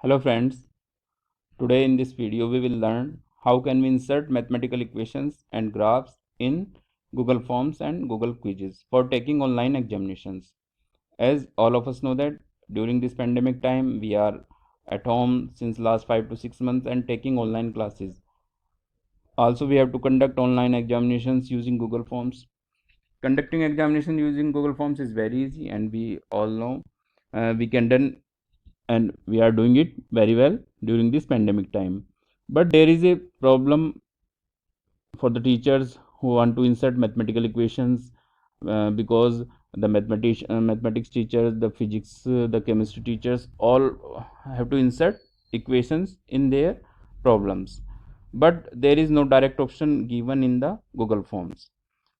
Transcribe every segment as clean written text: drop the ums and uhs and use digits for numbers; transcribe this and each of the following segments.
Hello friends, today in this video we will learn how can we insert mathematical equations and graphs in Google Forms and Google Quizzes for taking online examinations. As all of us know that during this pandemic time we are at home since last 5 to 6 months and taking online classes. Also we have to conduct online examinations using Google Forms. Conducting examination using Google Forms is very easy and we all know we can done and we are doing it very well during this pandemic time, but there is a problem for the teachers who want to insert mathematical equations because the mathematics teachers, the physics, the chemistry teachers all have to insert equations in their problems, but there is no direct option given in the Google Forms.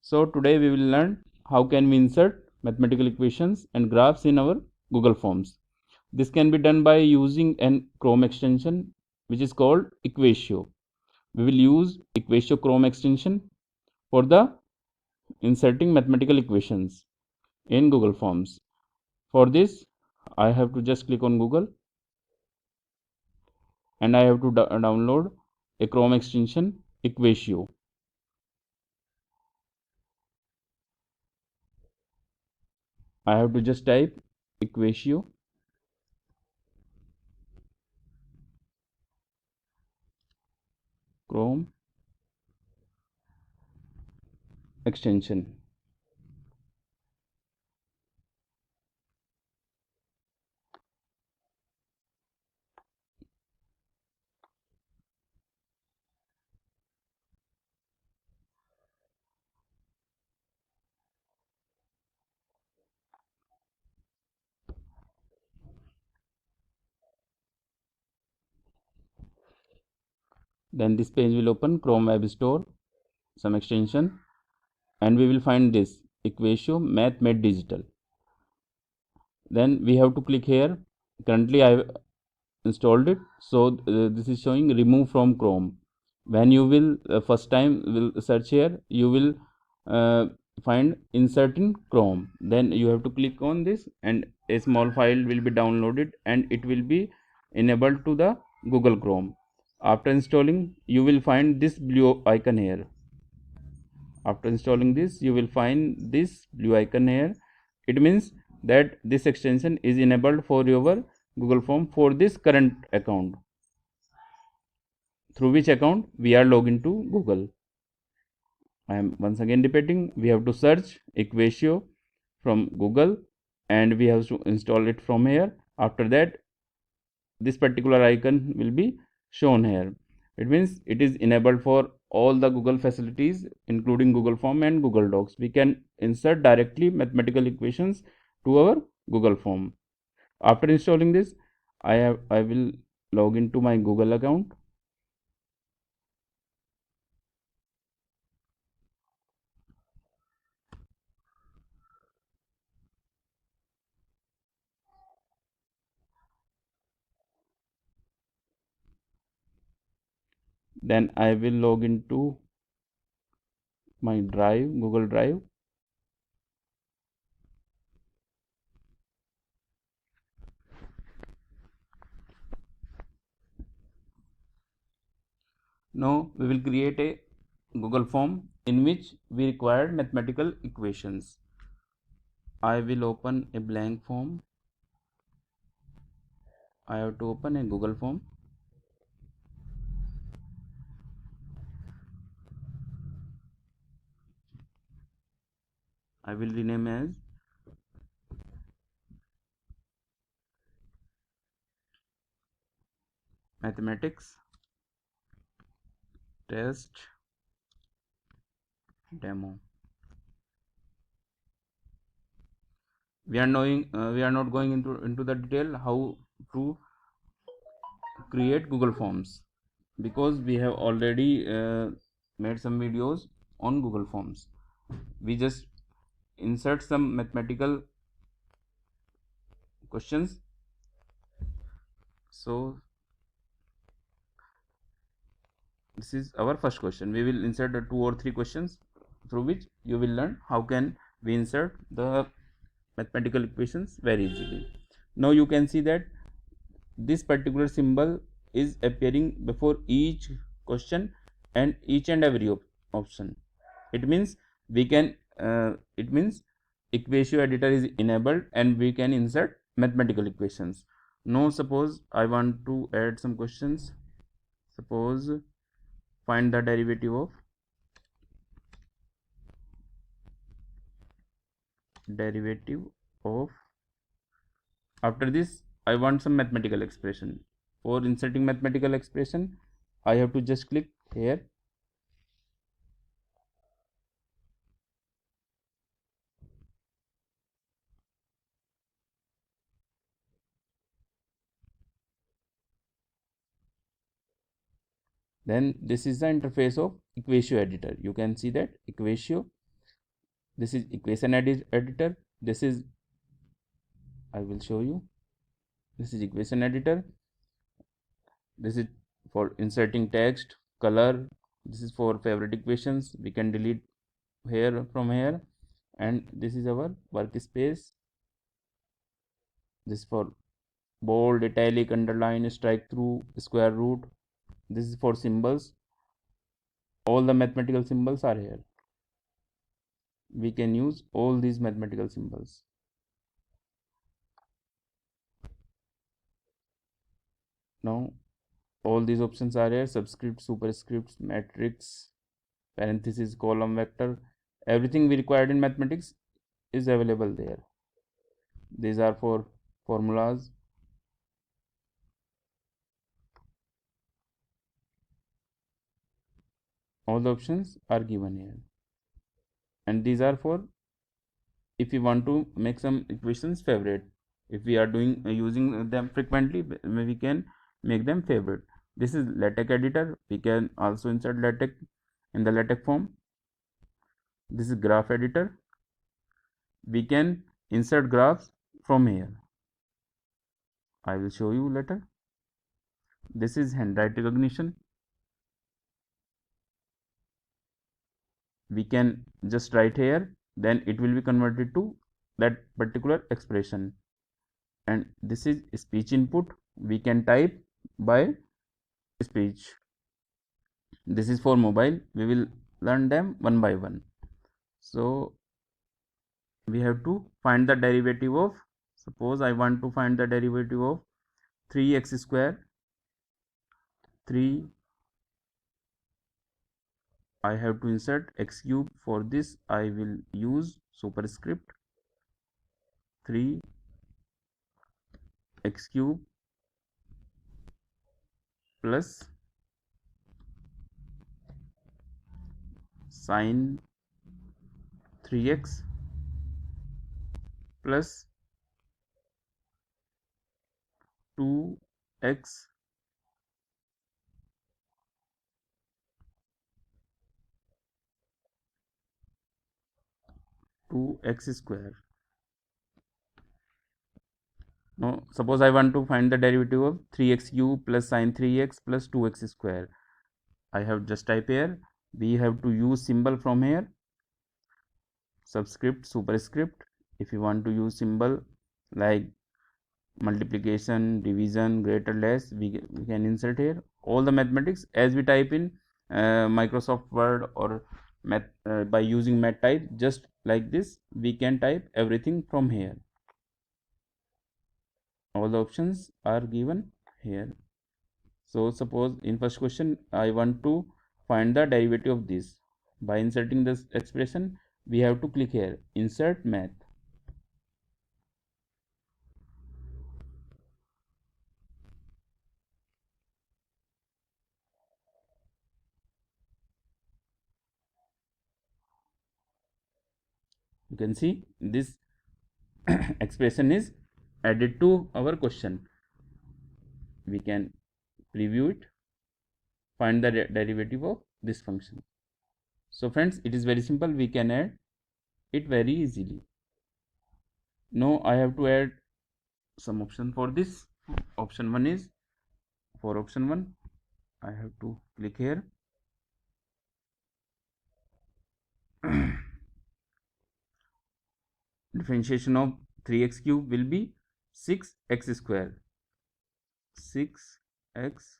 So today we will learn how can we insert mathematical equations and graphs in our Google Forms. This can be done by using an Chrome extension which is called Equatio. We will use Equatio Chrome extension for the inserting mathematical equations in Google Forms. For this, I have to just click on Google and I have to download a Chrome extension Equatio. I have to just type Equatio Chrome extension. Then this page will open Chrome Web Store, some extension, and we will find this Equatio Math Made Digital. Then we have to click here. Currently I have installed it, so this is showing remove from Chrome. When you will first time will search here, you will find insert in Chrome. Then you have to click on this and a small file will be downloaded and it will be enabled to the Google Chrome. After installing, you will find this blue icon here. After installing this, you will find this blue icon here. It means that this extension is enabled for your Google Form for this current account, through which account we are logged into Google. I am once again repeating, we have to search Equatio from Google and we have to install it from here. After that, this particular icon will be shown here. It means it is enabled for all the Google facilities including Google Form and Google Docs. We can insert directly mathematical equations to our Google Form. After installing this, I will log into my Google account. Then I will log into my Drive, Google Drive. Now we will create a Google Form in which we require mathematical equations. I will open a blank form. I have to open a Google Form. I will rename as mathematics test demo. We are not going into the detail how to create Google Forms because we have already made some videos on Google Forms. We just insert some mathematical questions. So this is our first question. We will insert the 2 or 3 questions through which you will learn how can we insert the mathematical equations very easily. Now you can see that this particular symbol is appearing before each question and each and every option. It means we can it means equation editor is enabled and we can insert mathematical equations. Now suppose I want to add some questions. Suppose find the derivative of after this I want some mathematical expression. For inserting mathematical expression I have to just click here. Then this is the interface of equation editor. You can see that equation, this is equation editor, this is, I will show you, this is equation editor, this is for inserting text, color, this is for favorite equations, we can delete here from here, and this is our workspace. This is for bold, italic, underline, strike through, square root. This is for symbols. All the mathematical symbols are here. We can use all these mathematical symbols. Now all these options are here: subscript, superscript, matrix, parenthesis, column, vector. Everything we required in mathematics is available there. These are for formulas. All the options are given here, and these are for if we want to make some equations favorite. If we are doing using them frequently, we can make them favorite. This is LaTeX editor. We can also insert LaTeX in the LaTeX form. This is graph editor. We can insert graphs from here. I will show you later. This is handwriting recognition. We can just write here, then it will be converted to that particular expression. And this is speech input. We can type by speech. This is for mobile. We will learn them one by one. So we have to find the derivative of, suppose I want to find the derivative of 3x square. 3, I have to insert x cube. For this I will use superscript 3 x cube plus sine 3x plus 2x square. Now suppose I want to find the derivative of 3x cube plus sine 3x plus 2x square. I have just type here. We have to use symbol from here, subscript, superscript. If you want to use symbol like multiplication, division, greater, less, we can insert here. All the mathematics as we type in Microsoft Word or math by using math type, just like this we can type everything from here. All the options are given here. So suppose in first question I want to find the derivative of this. By inserting this expression we have to click here, insert math. You can see this expression is added to our question. We can preview it, find the derivative of this function. So friends, it is very simple. We can add it very easily. Now I have to add some option for this. Option 1 is, for option 1 I have to click here. Differentiation of 3x cube will be 6x square. 6x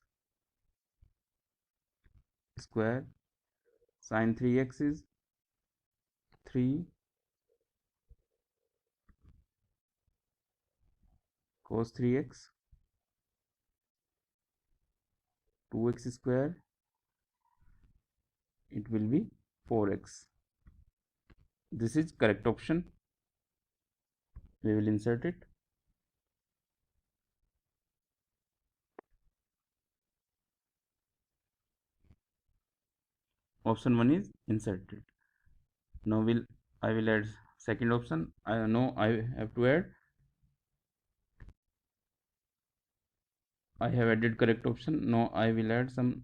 square, sin 3x is 3, cos 3x, 2x square, it will be 4x. This is correct option. We will insert it. Option 1 is inserted. Now I will add second option. I know I have to add. I have added correct option. Now I will add some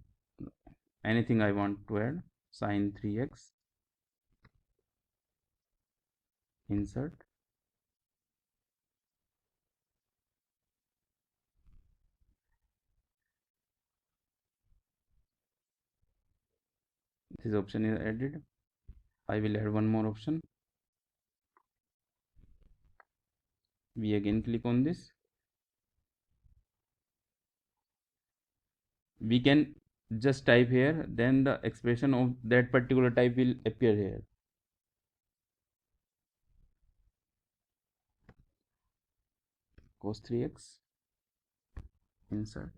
anything I want to add. Sin 3x, insert. This option is added. I will add one more option. We again click on this. We can just type here, then the expression of that particular type will appear here. Cos 3x, insert.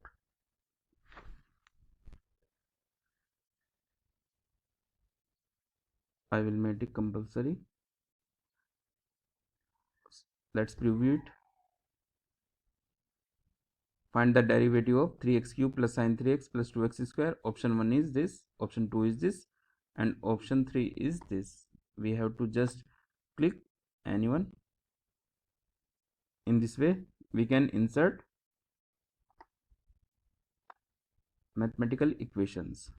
I will make it compulsory. Let's preview it. Find the derivative of 3x cube plus sin 3x plus 2x square. Option 1 is this, option 2 is this, and option 3 is this. We have to just click anyone. In this way we can insert mathematical equations.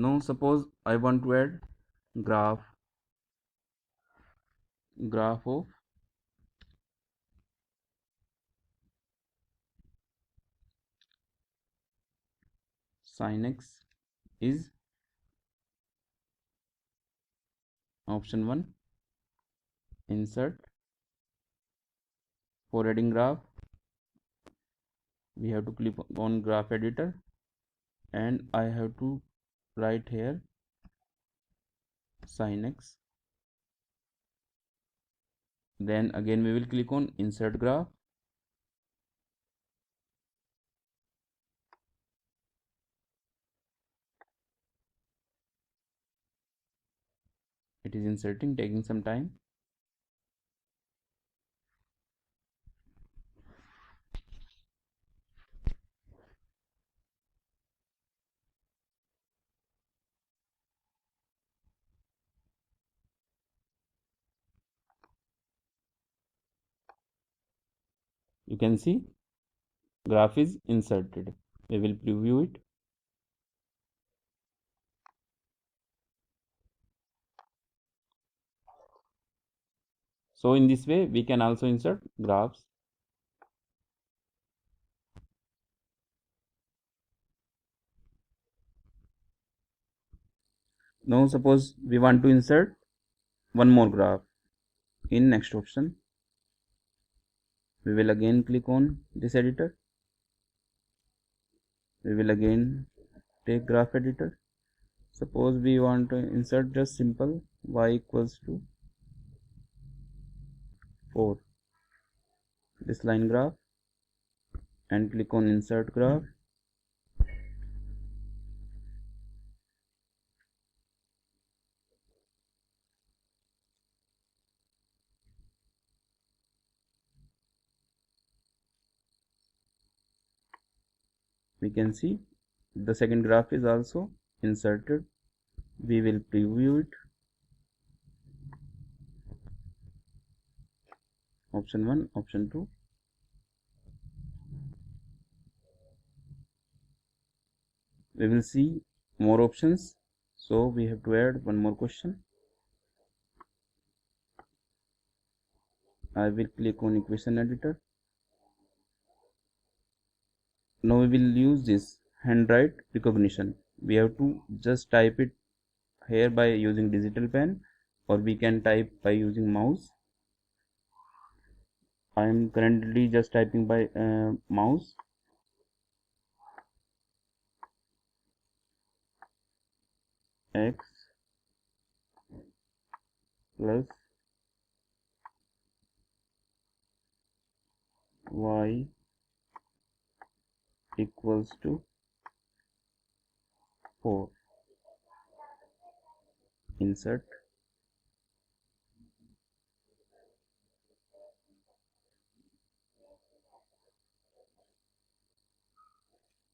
Now suppose I want to add graph of sin x is option 1, insert. For adding graph we have to click on graph editor, and I have to write here sin x. Then again we will click on insert graph. It is inserting, taking some time. You can see graph is inserted. We will preview it. So in this way we can also insert graphs. Now suppose we want to insert one more graph. In next option we will again click on this editor. We will again take graph editor. Suppose we want to insert just simple y equals to 4, this line graph, and click on insert graph. We can see the second graph is also inserted. We will preview it. Option 1, option 2. We will see more options, so we have to add one more question. I will click on equation editor. Now we will use this handwrite recognition. We have to just type it here by using digital pen, or we can type by using mouse. I am currently just typing by mouse. X plus y equals to 4. Insert.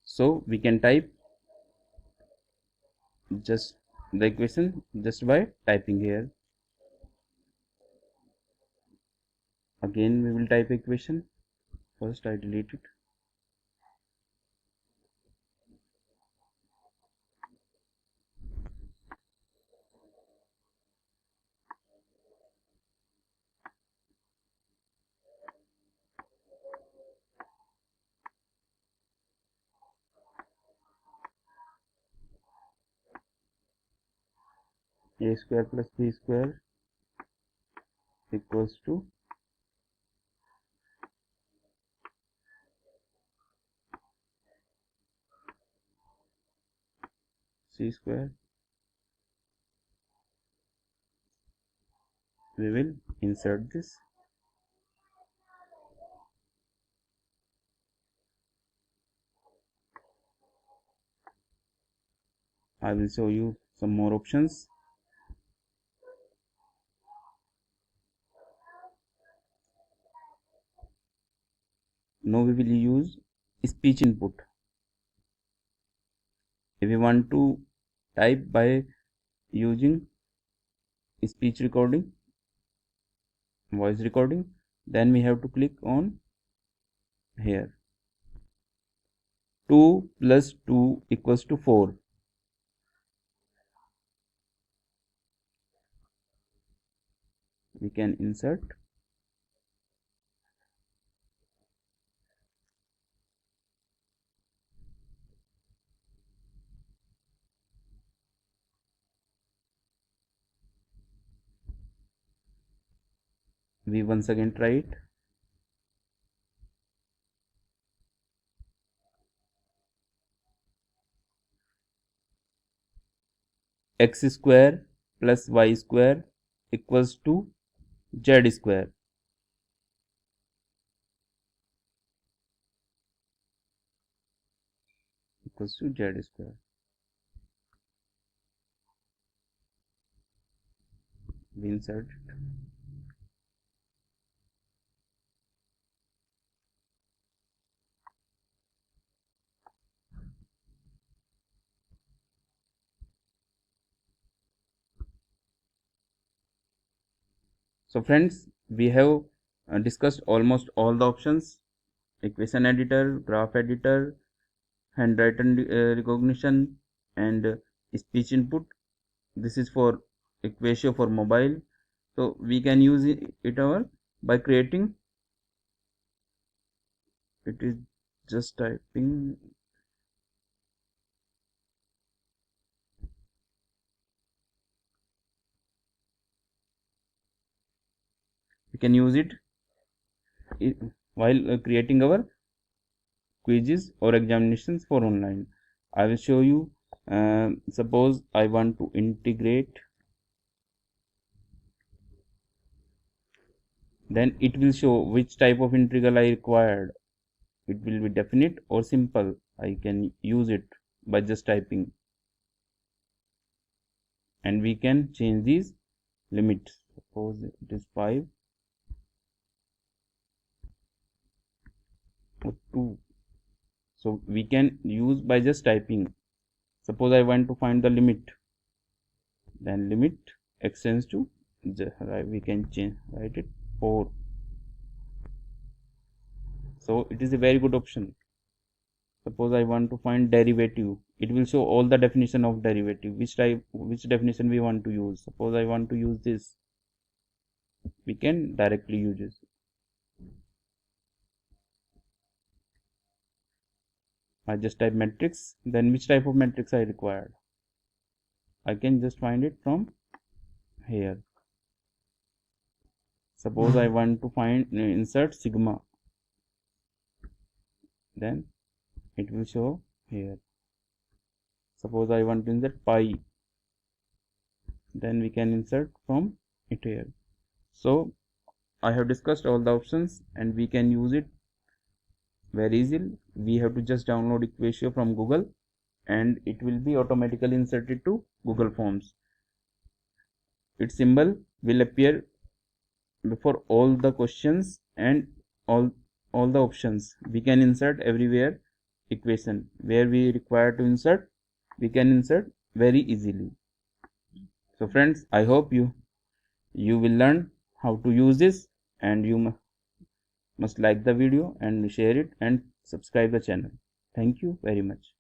So we can type just the equation just by typing here. Again we will type equation. First I delete it. A square plus b square equals to c square. We will insert this. I will show you some more options. Now we will use speech input. If we want to type by using speech recording, voice recording, then we have to click on here. 2 plus 2 equals to 4. We can insert. We once again try it. X square plus y square equals to z square. Equals to z square. We insert it. So friends, we have discussed almost all the options: equation editor, graph editor, handwritten recognition, and speech input. This is for Equatio for mobile. So we can use it by creating. It is just typing. We can use it while creating our quizzes or examinations for online. I will show you. Suppose I want to integrate, then it will show which type of integral I required. It will be definite or simple. I can use it by just typing, and we can change these limits. Suppose it is 5 or 2. So we can use by just typing. Suppose I want to find the limit, then limit extends to we can change, write it 4. So it is a very good option. Suppose I want to find derivative, it will show all the definition of derivative, which definition we want to use. Suppose I want to use this, we can directly use this. I just type matrix, then which type of matrix I required. I can just find it from here. Suppose I want to insert sigma, then it will show here. Suppose I want to insert pi, then we can insert from it here. So I have discussed all the options and we can use it very easily. We have to just download Equatio from Google and it will be automatically inserted to Google Forms. Its symbol will appear before all the questions and all the options. We can insert everywhere equation where we require to insert, we can insert very easily. So friends, I hope you will learn how to use this, and you must like the video and share it and subscribe the channel. Thank you very much.